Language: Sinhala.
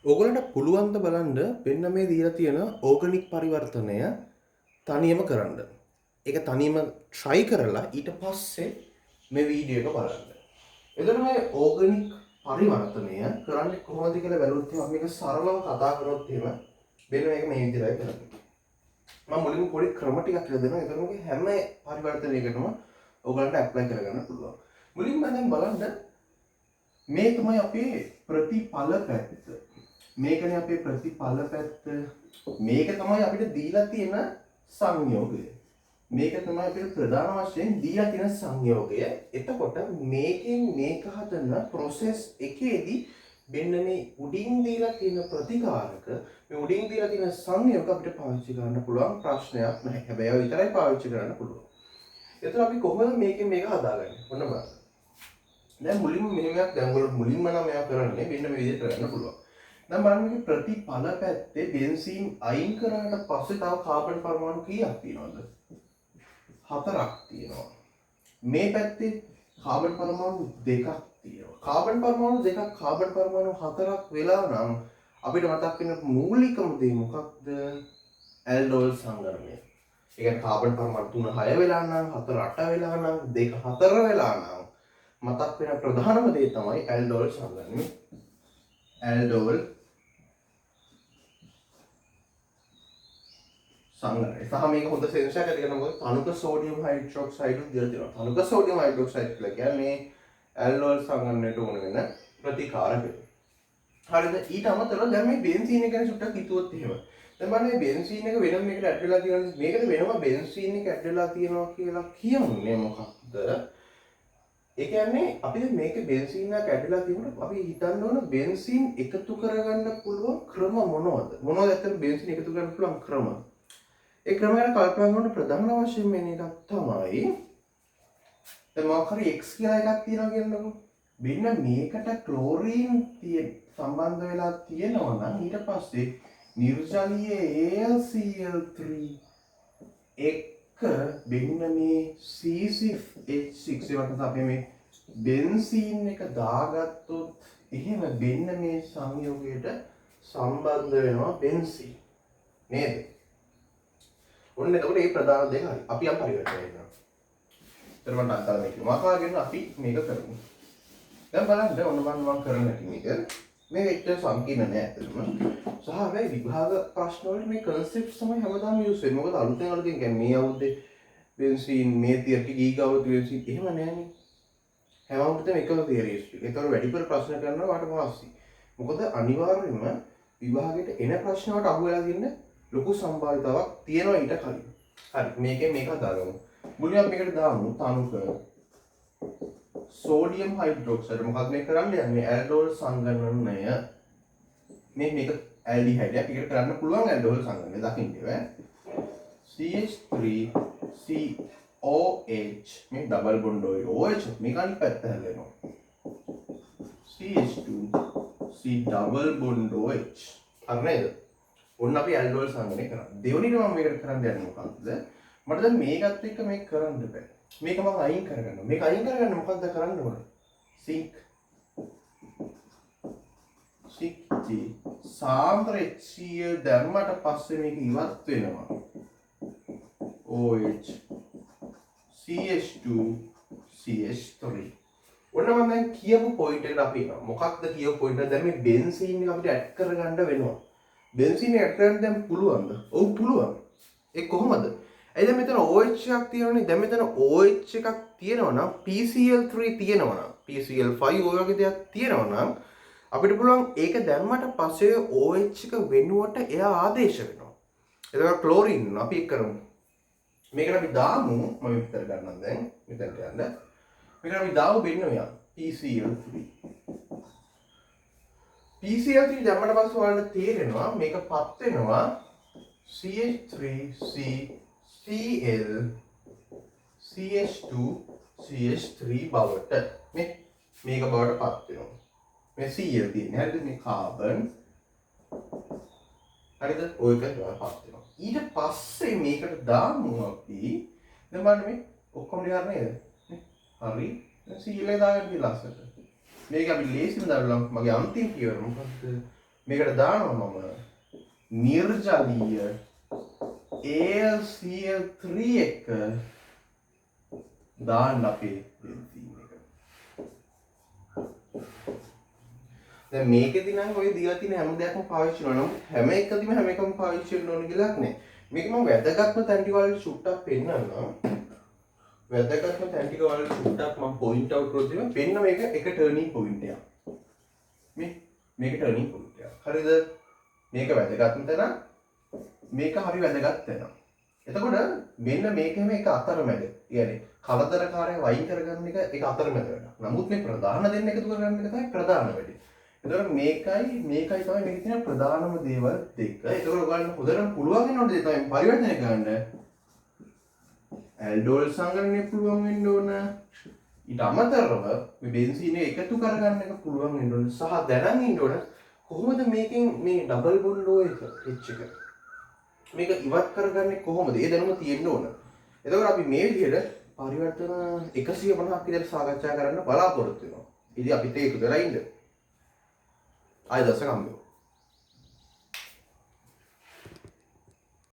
ඕගලන්ට පුළුවන් ද බලන්න මෙන්න මේ දීලා තියෙන ඕගනික් පරිවර්තනය තනියම කරන්න. ඒක තනියම try කරලා ඊට පස්සේ මේ වීඩියෝ එක බලන්න. එතකොට මේ ඕගනික් පරිවර්තනය කරන්නේ කොහොමද කියලා බැලුවොත් මම මේක සරලව කතා කරොත් එහෙම මෙන්න මේක මේ විදිහටයි කරන්නේ. මම මුලින්ම පොඩි ක්‍රම ටිකක් කියලා දෙනවා. එතකොට මේක හැම පරිවර්තනයකටම ඕගලන්ට ඇප්ලයි කරගන්න පුළුවන්. මුලින්ම දැන් බලන්න මේ තමයි අපේ ප්‍රතිඵල පැත්ත. මේකනේ අපේ ප්‍රතිඵල පැත්ත. මේක තමයි අපිට දීලා තියෙන සංයෝගය. මේක තමයි අපිට ප්‍රධාන වශයෙන් දීලා තියෙන සංයෝගය. එතකොට මේකෙන් මේක හදන process එකේදී මෙන්න මේ උඩින් දීලා තියෙන ප්‍රතිකාරක මේ උඩින් දීලා තියෙන සංයෝග අපිට පාවිච්චි කරන්න පුළුවන් ප්‍රශ්නයක් නැහැ. හැබැයි ඒවා විතරයි පාවිච්චි කරන්න පුළුවන්. එතකොට අපි කොහොමද මේකෙන් මේක හදාගන්නේ? ඔන්න බලන්න. දැන් මුලින්ම මෙහෙමයක් දැන් ඔයගොල්ලෝ මුලින්ම නම් මේවා කරන්නේ මෙන්න මේ විදිහට කරන්න පුළුවන්. දැන් බලන්න මේ ප්‍රතිඵල පැත්තේ බෙන්සීන් අයින් කරාට පස්සේ තව කාබන් පරමාණු කීයක් තියෙනවද? 4ක් තියෙනවා. මේ පැත්තේ කාබන් පරමාණු 2ක් තියෙනවා. කාබන් පරමාණු 2ක් කාබන් පරමාණු 4ක් වෙලා නම් අපිට මතක් වෙන මූලිකම දේ මොකක්ද? ඇල්ඩෝල් සංගමනය. ඒ කියන්නේ කාබන් පරමාණු 3 6 වෙලා නම් 4 8 වෙලා නම් 2 4 වෙලා නම් මතක් වෙන ප්‍රධානම දේ තමයි ඇල්ඩෝල් සංගමනය. ඇල්ඩෝල් සංගමනය. සහ මේක හොඳ සෙන්සර් එකක් ගන්න මොකද තනුක සෝඩියම් හයිඩ්‍රොක්සයිඩ් දිලා තියෙනවා. තනුක සෝඩියම් හයිඩ්‍රොක්සයිඩ් කියලා කියන්නේ ඇල්ඩෝල් සංගමනයට ඕන වෙන ප්‍රතිකාරකය. හරිද? ඊට අමතරව දැන් මේ බෙන්සීන් එක ගැන චුට්ටක් හිතුවොත් එහෙම. දැන් බලන්න මේ බෙන්සීන් එක වෙනම මේකට ඇඩ් වෙලා තියෙනවා. මේකට වෙනම බෙන්සීන් එක ඇඩ් වෙලා තියෙනවා කියලා කියන්නේ මොකක්ද? ඒ කියන්නේ අපි මේක බෙන්සීන් එකක් ඇඩ් වෙලා තියෙනකොට අපි හිතන්න ඕන බෙන්සීන් එකතු කරගන්න පුළුවන් ක්‍රම මොනවද? මොනවද ඇත්තට බෙන්සීන් එකතු කරගන්න පුළුවන් ක්‍රම? ඒ ක්‍රම ගැන කල්පනා කරනකොට ප්‍රධාන වශයෙන් වෙන එකක් තමයි දැන් මොකක් හරි X කියලා එකක් තියෙනවා කියන්නකො. මෙන්න මේකට ක්ලෝරීන් සම්බන්ධ වෙලා තියෙනවා නම් ඊට පස්සේ නිර්ජලීය AlCl3 එක මෙන්න මේ C6H6 එකට අපි මේ බෙන්සීන් එක දාගත්තොත් එහෙම මෙන්න මේ සංයෝගයට සම්බන්ධ වෙනවා බෙන්සීන් නේද? ඔන්න එතකොට මේ ප්‍රධාන දෙක හරි. අපි යම් පරිවර්තනයක් කරනවා. ඊට අන්තර මේක මාකාගෙන අපි මේක කරමු. දැන් බලන්න ඔන්න මම කරන මේක මේක ඇත්තට සංකීර්ණ නෑ ඇත්තටම. සහ හැබැයි විභාග ප්‍රශ්න වලට මේ concepts තමයි හැමදාම use වෙන්නේ. මොකද අලුතෙන් කියන්නේ මේ අවුරුද්දේ බෙන්සීන් මේ තියරි ගීගාවුරුදු බෙන්සීන් එහෙම නෑනේ. හැම අවුරුද්දෙම එකම තියරිස් ටික. ඒතර වැඩිපුර ප්‍රශ්න කරනවා වාට මාසි. මොකද අනිවාර්යයෙන්ම විභාගයට එන ප්‍රශ්න වලට අහු වෙලා තියෙන ලොකු සම්භාවිතාවක් තියෙනවා ඊට කලින්. හරි මේකෙන් මේක හදාගමු. මුලින්ම මේකට දාමු තනුක සෝඩියම් හයිඩ්‍රොක්සයිඩ්. මොකක්ද මේ කරන්නේ? යන්නේ ඇල්ඩෝල් සංගමනය. මේක ඇල්ඩිහයිඩ් එකක්. ඒකට කරන්න පුළුවන් ඇල්ඩෝල් සංගමනය දකින්න බෑ. CH3COH මේ ඩබල් බොන්ඩ් OH මේක අනිත් පැත්ත හැලෙනවා. CH2C double bond OH. හරි නේද? ඔන්න අපි ඇල්ඩෝල් සංගමනය කරා. දෙවෙනිට මම මේකට කරන්න යන්නේ මොකක්ද? මට දැන් මේකත් එක්ක මේක කරන්න බෑ. මේක මම අයින් කරගන්නවා. මේක අයින් කරගන්න මොකක්ද කරන්න ඕන? සිංක් සාන්ද්‍ර HCl දැම්මට පස්සේ මේක ඉවත් වෙනවා. OH CH2 CH3. ඔන්න මම දැන් කියපු පොයින්ට් එකට අපි එනවා. මොකක්ද කියපු පොයින්ට් එක? දැන් මේ බෙන්සීන් එක අපිට ඇඩ් කරගන්න වෙනවා. බෙන්සීන් එක ඇඩ් කරන්න දැන් පුළුවන්ද? ඔව් පුළුවන්. ඒ කොහොමද? දැන් මෙතන OH එකක් තියෙනවනේ. දැන් මෙතන OH එකක් තියෙනවා නම් PCl3 තියෙනවා නම් PCl5 ඔය වගේ දෙයක් තියෙනවා නම් අපිට පුළුවන් ඒක දැම්මට පස්සේ OH එක වෙනුවට එයා ආදේශ වෙනවා. එතකොට ක්ලෝරින් අපි එක් කරමු. මේකට අපි දාමු මම විතර ගන්නම් දැන් මෙතනට යන්න. මේකට අපි දාමු වෙන්න මෙයා PCl3. PCl3 දැම්මට පස්සේ ඔයාලට තේරෙනවා මේකපත් වෙනවා CH3C Cl CH2 CH3 බවට මේක බවට පත් වෙනවා. මේ Cl තියෙන්නේ හරිද? මේ කාබන් හරිද? ඔය එක බවට පත් වෙනවා. ඊට පස්සේ මේකට දාමු අපි දැන් බලන්න මේ ඔක්කොම ලියන්න නේද? හරි. දැන් Cl එක දාගන්න කියලා ලස්සට. මේක අපි ලේසියෙන් දාලා මගේ අන්තිම පියවර මොකක්ද? මේකට දානවා මම නිර්ජලීය AlCl3 එක දාන්න අපේ බෙන්සීන් එක. දැන් මේකෙදි නම් ඔය දීලා තියෙන හැම දෙයක්ම පාවිච්චි කරනවා. නමුත් හැම එකදීම හැම එකම පාවිච්චි කරන්න ඕන කියලා නෑ. මේක මම වැදගත්ම තැන් ටික වලට චුට්ටක් පෙන්නන්නම්. වැදගත්ම තැන් ටික වලට චුට්ටක් මම පොයින්ට් අවුට් කරලා දෙනවා. පෙන්න මේක එක ටර්නින් පොයින්ට් එකක්. මේක ටර්නින් පොයින්ට් එකක්. හරිද? මේක වැදගත්ම තැන. මේක හරි වැදගත් තැන. එතකොට මෙන්න මේකම එක අතරමැද. කියන්නේ කලදරකාරය වයින් කරගන්න එක එක අතරමැද වැඩක්. නමුත් මේ ප්‍රධාන දෙන්න එකතු කරගන්න එක තමයි ප්‍රධාන වැඩේ. එතකොට මේකයි තමයි මේකේ තියෙන ප්‍රධානම දේවල් දෙක. එතකොට ඔයගොල්ලන්ට හොඳටම පුළුවන් වෙනවද ඒ තමයි පරිවර්තනය කරන්න. ඇල්ඩෝල් සංගණනය පුළුවන් වෙන්න ඕන. ඊට අමතරව මේ බෙන්සීනේ එකතු කරගන්න එක පුළුවන් වෙන්න ඕන. සහ දැනන් ඉන්න ඕන කොහොමද මේකෙන් මේ ඩබල් බොන්ඩ් OH එක මේක ඉවත් කරගන්නේ කොහොමද? ඒ දැනුම තියෙන්න ඕන. එතකොට අපි මේ විදිහට පරිවර්තන 150ක් විතර සාකච්ඡා කරන්න බලාපොරොත්තු වෙනවා. ඉතින් අපිත් ඒක කරලා ඉන්න. ආයෙ දවසක හම්බෙමු.